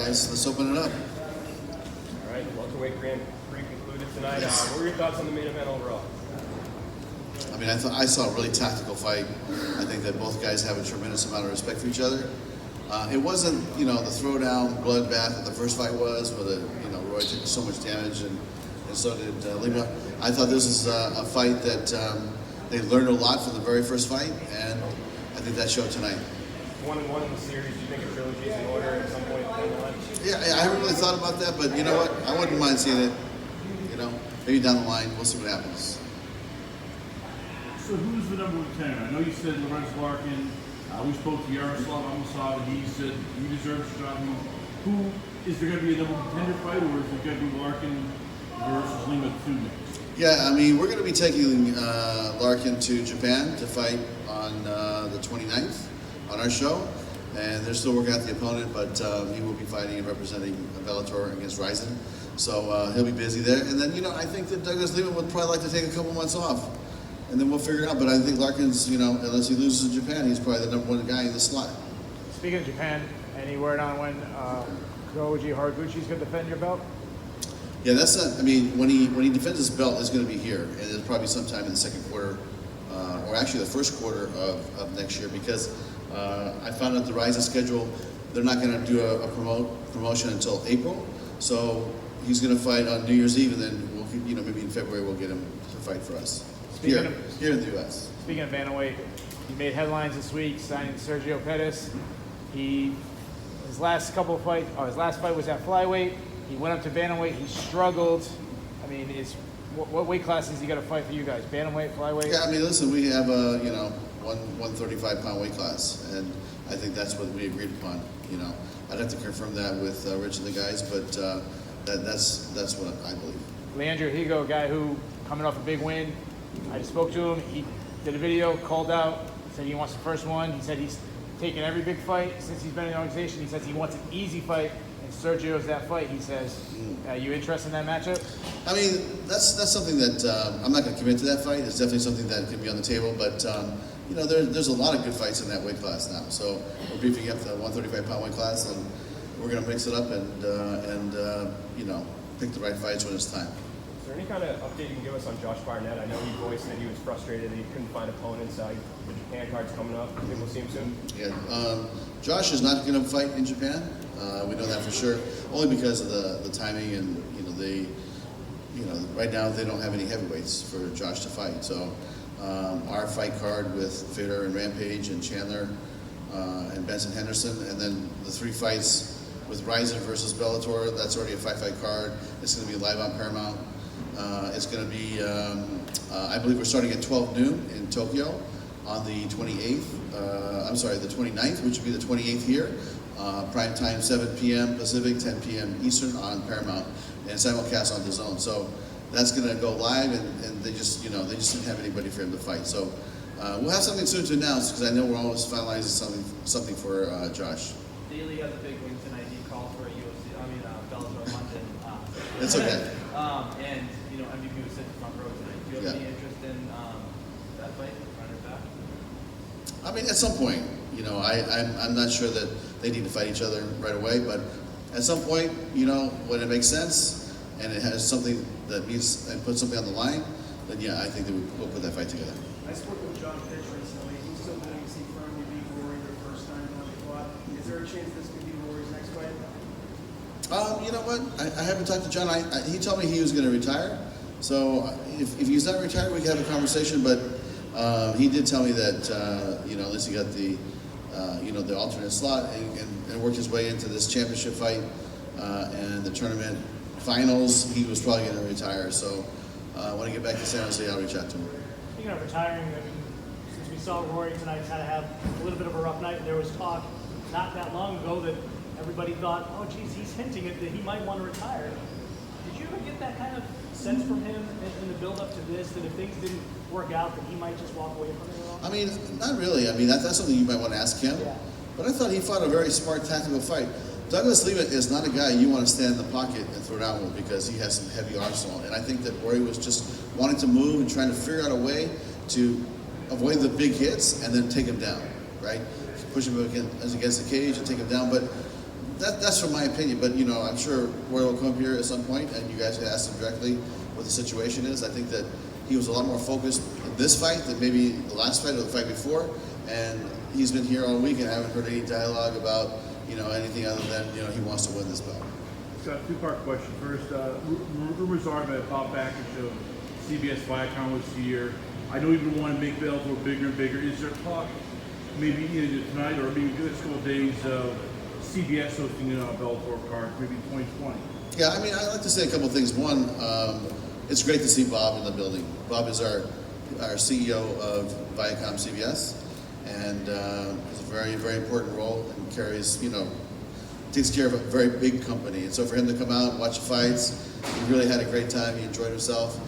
let's open it up. All right, welterweight Grand Prix concluded tonight. What were your thoughts on the main event overall? I mean, I saw a really tactical fight. I think that both guys have a tremendous amount of respect for each other. It wasn't, the throwdown bloodbath that the first fight was, where Roy took so much damage and so did Lima. I thought this was a fight that they learned a lot from the very first fight, and I think that showed tonight. 1-1 in the series. Do you think a trilogy is in order at some point down the line? Yeah, I haven't really thought about that, but you know what? I wouldn't mind seeing it. Maybe down the line, we'll see what happens. So who's the number one contender? I know you said Lorenz Larkin. We spoke to Yaroslav Amosov, and he said he deserves a shot. Who is there going to be a number one contender fight, or is it going to be Larkin versus Lima 2 next? Yeah, I mean, we're going to be taking Larkin to Japan to fight on the 29th on our show, and they're still working out the opponent, but he will be fighting and representing Bellator against Ryzen, so he'll be busy there. And then, I think that Douglas Lima would probably like to take a couple months off, and then we'll figure it out. But I think Larkin's, unless he loses in Japan, he's probably the number one guy in the slot. Speaking of Japan, any word on when Koji Horiguchi's going to defend your belt? Yeah, that's not. I mean, when he defends his belt, it's going to be here, and it's probably sometime in the second quarter, or actually the first quarter of next year. Because I found out the Ryzen schedule, they're not going to do a promotion until April. So he's going to fight on New Year's Eve, and then we'll, maybe in February we'll get him to fight for us here in the U.S. Speaking of bantamweight, he made headlines this week signing Sergio Pettis. His last fight was at flyweight. He went up to bantamweight. He struggled. I mean, what weight class is he going to fight for you guys? Bantamweight, flyweight? Yeah, I mean, listen, we have a 135-pound weight class, and I think that's what we agreed upon. I'd have to confirm that with Rich and the guys, but that's what I believe. Leandro Higo, a guy who coming off a big win. I just spoke to him. He did a video, called out, said he wants the first one. He said he's taken every big fight since he's been in the organization. He says he wants an easy fight, and Sergio's that fight. He says, are you interested in that matchup? I mean, that's something that I'm not going to commit to that fight. It's definitely something that could be on the table, but there's a lot of good fights in that weight class now. So we're beefing up the 135-pound weight class, and we're going to mix it up and pick the right fights when it's time. Is there any kind of update you can give us on Josh Barnett? I know he voiced that he was frustrated that he couldn't find opponents. The Japan card's coming up. I think we'll see him soon. Yeah, Josh is not going to fight in Japan. We know that for sure, only because of the timing, and right now they don't have any heavyweights for Josh to fight. So our fight card with Fedor and Rampage and Chandler and Benson Henderson, and then the 3 fights with Ryzen versus Bellator. That's already a 5-fight card. It's going to be live on Paramount. It's going to be, I believe we're starting at 12 noon in Tokyo on the 28th. The 29th, which would be the 28th here. Prime time, 7 p.m. Pacific, 10 p.m. Eastern on Paramount, and simulcast on DAZN. So that's going to go live, and they just didn't have anybody for him to fight. So we'll have something soon to announce, because I know we're almost finalizing something for Josh. Daly has a big win tonight. He called for a Bellator London. It's okay. And MVP was sitting front row tonight. Do you have any interest in that fight, running back? I mean, at some point, I'm not sure that they need to fight each other right away, but at some point, when it makes sense and it has something that means and puts something on the line, then yeah, I think that we'll put that fight together. I spoke with John Pitch recently. He's still believes he firmly beat Rory the first time on the quad. Is there a chance this could be Rory's next fight? You know what? I haven't talked to John. He told me he was going to retire. So if he's not retired, we can have a conversation. But he did tell me that unless he got the the alternate slot and worked his way into this championship fight and the tournament finals, he was probably going to retire. So when I get back to San Jose, I'll reach out to him. Speaking of retiring, since we saw Rory tonight kind of have a little bit of a rough night, there was talk not that long ago that everybody thought, oh geez, he's hinting at that he might want to retire. Did you ever get that kind of sense from him in the build-up to this, that if things didn't work out, that he might just walk away from it at all? I mean, not really. I mean, that's something you might want to ask him. Yeah. But I thought he fought a very smart tactical fight. Douglas Lima is not a guy you want to stand in the pocket and throw down with, because he has some heavy arsenal. And I think that Rory was just wanting to move and trying to figure out a way to avoid the big hits and then take him down, right? Push him against the cage and take him down. But That's from my opinion, but I'm sure Roy will come here at some point, and you guys can ask him directly what the situation is. I think that he was a lot more focused in this fight than maybe the last fight or the fight before, and he's been here all week, and I haven't heard any dialogue about anything other than he wants to win this bout. Scott, two-part question. First, rumors are that Bob Backish of CBS Viacom was here. I know you want to make Bellator bigger and bigger. Is there talk, maybe either tonight or maybe the next couple of days, of CBS hosting a Bellator card, maybe 2020? Yeah, I mean, I'd like to say a couple of things. One, it's great to see Bob in the building. Bob is our CEO of Viacom CBS, and has a very, very important role and carries, takes care of a very big company. And so for him to come out and watch the fights, he really had a great time. He enjoyed himself.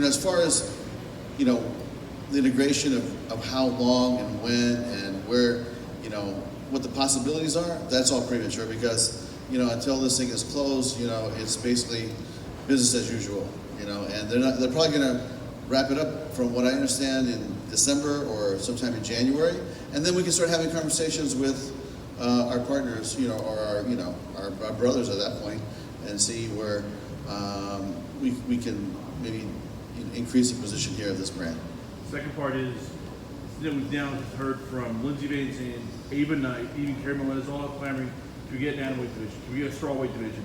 As far as, the integration of how long and when and where, what the possibilities are, that's all premature because, until this thing is closed, it's basically business as usual, and they're probably going to wrap it up, from what I understand, in December or sometime in January, and then we can start having conversations with our partners, or our brothers at that point, and see where we can maybe increase the position here of this brand. Second part is, we've now heard from Lindsey Van Zandt, Ava Knight, even Kerry Melendez, all clamoring to get an animal weight division, to get a strawweight division.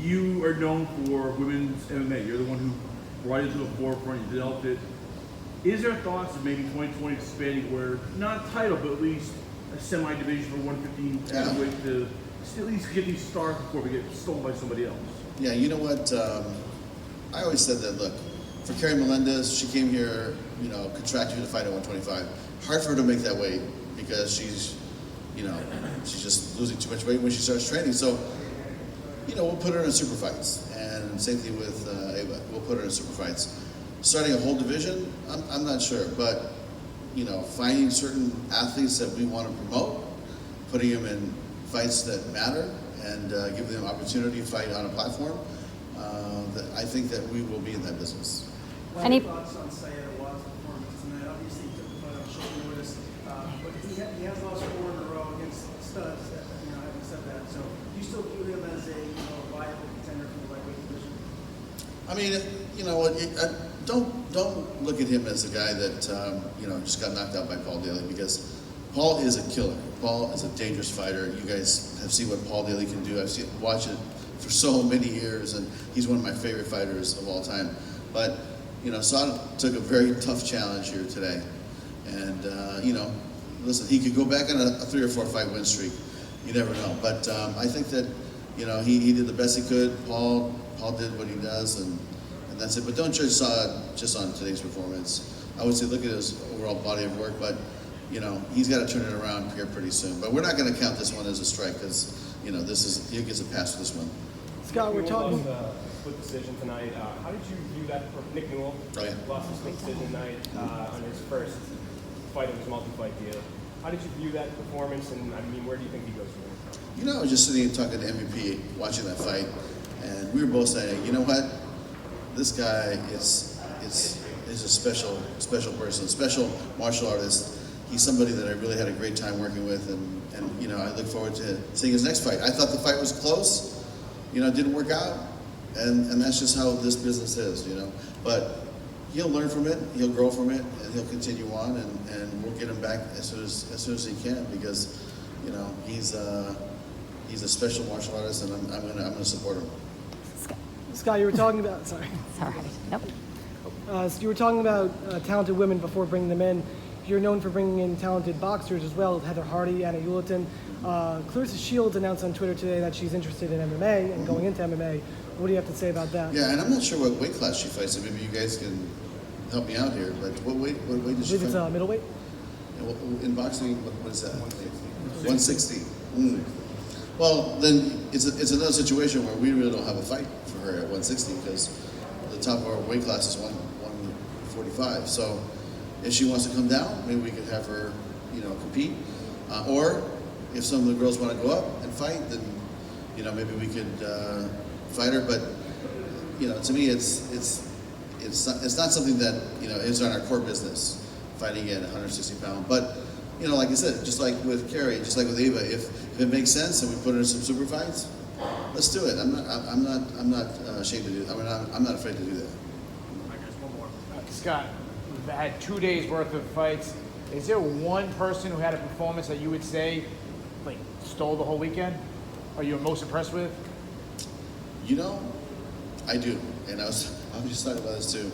You are known for women's MMA. You're the one who brought it to the forefront, you developed it. Is there thoughts of maybe 2020 expanding where, not a title, but at least a semi-division for 115 heavyweight to at least get these stars before we get stolen by somebody else? Yeah, you know what? I always said that, look, for Kerry Melendez, she came here, contracted to fight at 125. Hard for her to make that weight because she's just losing too much weight when she starts training. So, we'll put her in super fights. And same thing with Ava. We'll put her in super fights. Starting a whole division, I'm not sure. But, finding certain athletes that we want to promote, putting them in fights that matter, and giving them opportunity to fight on a platform, I think that we will be in that business. Any thoughts on Sayed Awad's performance tonight? Obviously, he took the fight on short notice, but he has lost 4 in a row against studs. Having said that, so do you still view him as a viable contender for the lightweight division? I mean, don't look at him as a guy that just got knocked out by Paul Daly, because Paul is a killer. Paul is a dangerous fighter. You guys have seen what Paul Daly can do. I've watched it for so many years, and he's one of my favorite fighters of all time. But Saad took a very tough challenge here today, and listen, he could go back on a 3 or 4 fight win streak. You never know. But I think that he did the best he could. Paul did what he does, and that's it. But don't judge Saad just on today's performance. I would say look at his overall body of work, but he's got to turn it around here pretty soon. But we're not going to count this one as a strike because he gets a pass for this one. Scott, we're talking. Split decision tonight. How did you view that? Nick Newell lost a split decision tonight on his first fight of his multi-fight deal. How did you view that performance, and where do you think he goes from there? I was just sitting and talking to MVP, watching that fight, and we were both saying, you know what, this guy is a special person, special martial artist. He's somebody that I really had a great time working with, and I look forward to seeing his next fight. I thought the fight was close. It didn't work out, and that's just how this business is, But he'll learn from it, he'll grow from it, and he'll continue on, and we'll get him back as soon as he can, because he's a special martial artist, and I'm gonna support him. Scott, you were talking about. Sorry. It's all right. Nope. So you were talking about talented women before bringing them in. You're known for bringing in talented boxers as well, Heather Hardy, Anna Ulitin. Clarissa Shields announced on Twitter today that she's interested in MMA and going into MMA. What do you have to say about that? Yeah, and I'm not sure what weight class she fights in. Maybe you guys can help me out here. But what weight does she I believe fight? it's middleweight. In boxing, what is that? 160. Well, then it's another situation where we really don't have a fight for her at 160 because the top of our weight class is 145. So if she wants to come down, maybe we could have her, compete. Or if some of the girls want to go up and fight, then maybe we could fight her. But to me, it's not something that is on our core business, fighting at 160 pounds. But you know, like I said, just like with Kerry, just like with Ava, if it makes sense and we put her in some super fights, let's do it. I'm not ashamed to do. I mean, I'm not afraid to do that. Scott, we've had 2 days worth of fights. Is there one person who had a performance that you would say, like, stole the whole weekend? Or you were most impressed with? You know, I do, and I was just talking about this too,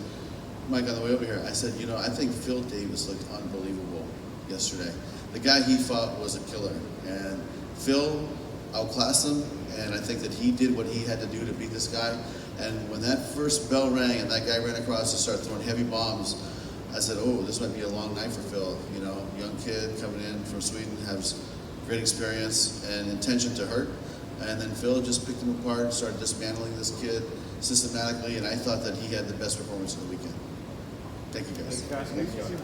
Mike, on the way over here. I said, you know, I think Phil Davis looked unbelievable yesterday. The guy he fought was a killer, and Phil outclassed him, and I think that he did what he had to do to beat this guy. And when that first bell rang and that guy ran across and started throwing heavy bombs, I said, oh, this might be a long night for Phil. You know, young kid coming in from Sweden, has great experience and intention to hurt. And then Phil just picked him apart, started dismantling this kid systematically, and I thought that he had the best performance of the weekend. Thank you, guys. Thanks, guys. Thanks, Joe.